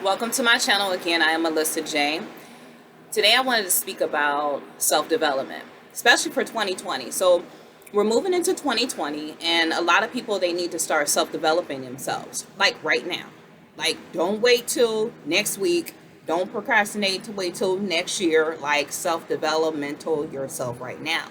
Welcome to my channel again. I am Melissa J. Today I wanted to speak about self-development, especially for 2020. So we're moving into 2020 and a lot of people, they need to start self-developing themselves, like right now. Like, don't wait till next week. Don't procrastinate to wait till next year. Like, self-developmental yourself right now.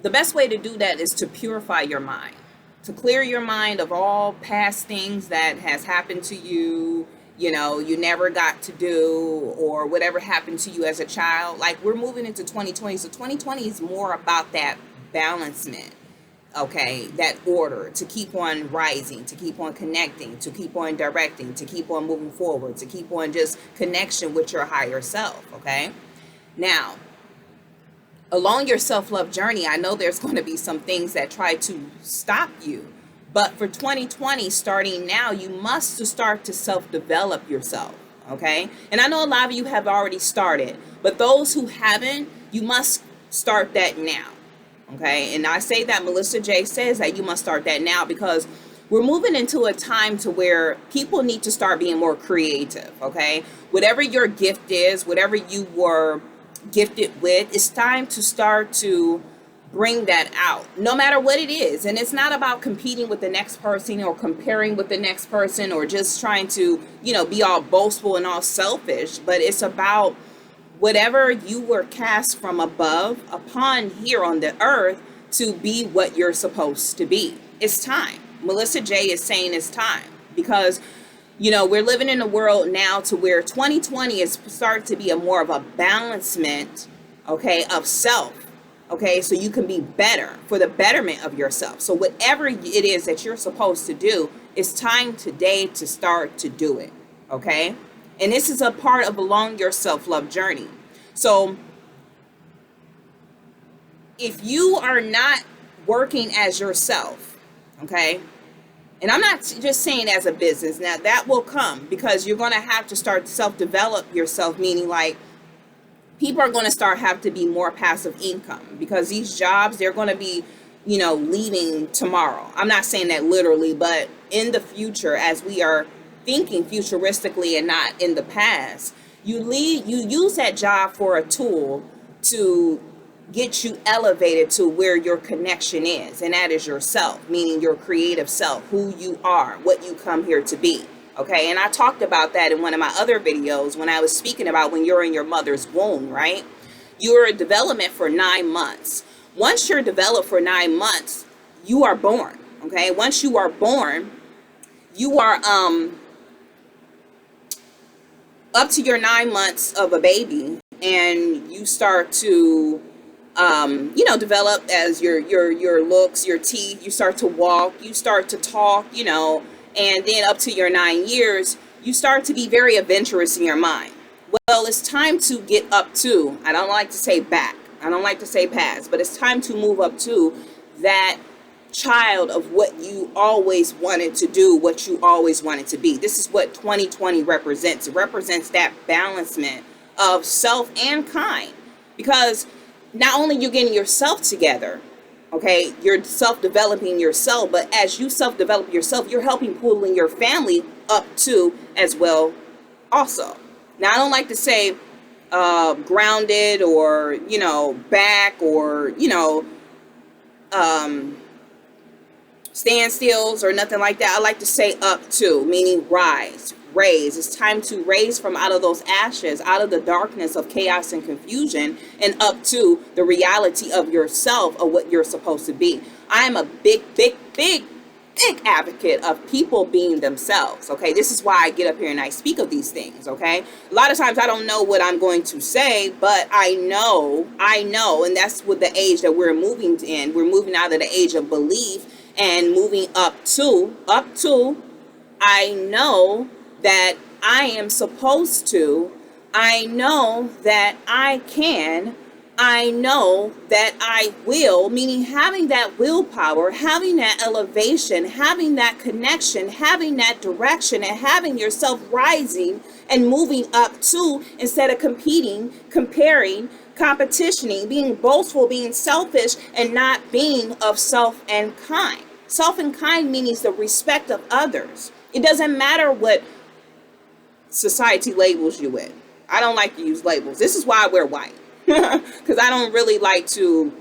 The best way to do that is to purify your mind, to clear your mind of all past things that has happened to you, you never got to do, or whatever happened to you as a child. Like, we're moving into 2020, so 2020 is more about that balancement, okay, that order, to keep on rising, to keep on connecting, to keep on directing, to keep on moving forward, to keep on just connection with your higher self, okay? Now, along your self-love journey, I know there's going to be some things that try to stop you. But for 2020, starting now, you must start to self-develop yourself, okay? And I know a lot of you have already started, but those who haven't, you must start that now, okay? And I say that, Melissa J says that you must start that now, because we're moving into a time to where people need to start being more creative, okay? Whatever your gift is, whatever you were gifted with, it's time to start to bring that out, no matter what it is. And it's not about competing with the next person or comparing with the next person or just trying to, be all boastful and all selfish, but it's about whatever you were cast from above upon here on the earth to be what you're supposed to be. It's time. Melissa J is saying it's time, because we're living in a world now to where 2020 is starting to be a more of a balancement, okay, of self, okay, so you can be better, for the betterment of yourself. So whatever it is that you're supposed to do, it's time today to start to do it, okay? And this is a part of along your self-love journey. So if you are not working as yourself, okay, and I'm not just saying as a business, now that will come, because you're going to have to start to self-develop yourself, meaning like people are going to have to be more passive income, because these jobs, they're going to be, leaving tomorrow. I'm not saying that literally, but in the future, as we are thinking futuristically and not in the past, you use that job for a tool to get you elevated to where your connection is, and that is yourself, meaning your creative self, who you are, what you come here to be, okay? And I talked about that in one of my other videos when I was speaking about when you're in your mother's womb, right? You're in development for 9 months. Once you're developed for 9 months, you are born, okay? Once you are born, you are up to your 9 months of a baby, and you start to develop as your looks, your teeth, you start to walk, you start to talk, and then up to your 9 years, you start to be very adventurous in your mind. Well, it's time to get up to, I don't like to say back, I don't like to say past, but it's time to move up to that child of what you always wanted to do, what you always wanted to be. This is what 2020 represents. It represents that balancement of self and kind, because not only you're getting yourself together, okay, you're self-developing yourself, but as you self-develop yourself, you're helping pulling your family up too as well also. Now, I don't like to say grounded or, back or, standstills or nothing like that. I like to say up to, meaning rise, raise. It's time to raise from out of those ashes, out of the darkness of chaos and confusion, and up to the reality of yourself, of what you're supposed to be. I am a big advocate of people being themselves, okay? This is why I get up here and I speak of these things, okay? A lot of times I don't know what I'm going to say, but I know, and that's with the age that we're moving in. We're moving out of the age of belief and moving up to, I know that I am supposed to, I know that I can, I know that I will, meaning having that willpower, having that elevation, having that connection, having that direction, and having yourself rising and moving up to, instead of competing, comparing, competitioning, being boastful, being selfish, and not being of self and kind. Self and kind means the respect of others. It doesn't matter what society labels you in. I don't like to use labels. This is why I wear white. Because I don't really like to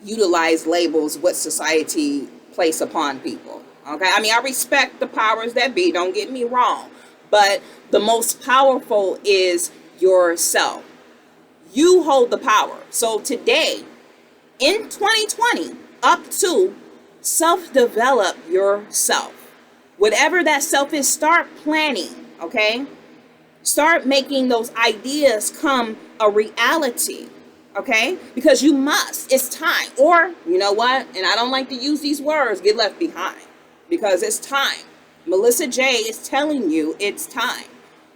utilize labels what society place upon people. Okay? I mean, I respect the powers that be, don't get me wrong. But the most powerful is yourself. You hold the power. So today, in 2020, up to self-develop yourself. Whatever that self is, start planning, okay? Start making those ideas come a reality, okay? Because you must. It's time. Or, you know what? And I don't like to use these words, get left behind. Because it's time. Melissa J is telling you it's time.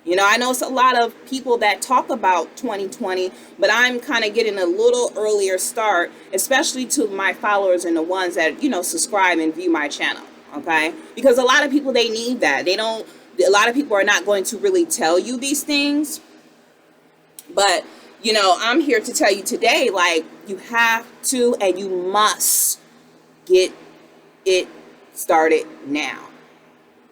You know, I know it's a lot of people that talk about 2020, but I'm kind of getting a little earlier start, especially to my followers and the ones that, you know, subscribe and view my channel, okay? Because a lot of people, they need that. A lot of people are not going to really tell you these things. But, you know, I'm here to tell you today, like, you have to and you must get it started now.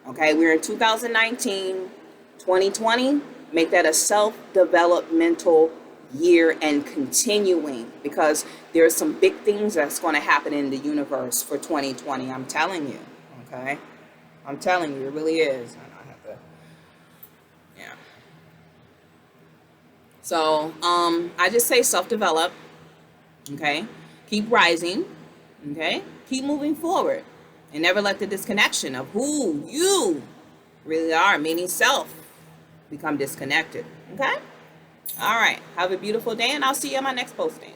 Okay, we're in 2019, 2020. Make that a self-developmental year and continuing, because there's some big things that's going to happen in the universe for 2020. I'm telling you, okay? I'm telling you, it really is. I have to, yeah. So, I just say self-develop, okay? Keep rising, okay? Keep moving forward. And never let the disconnection of who you really are, meaning self, become disconnected. Okay? All right. Have a beautiful day, and I'll see you on my next posting.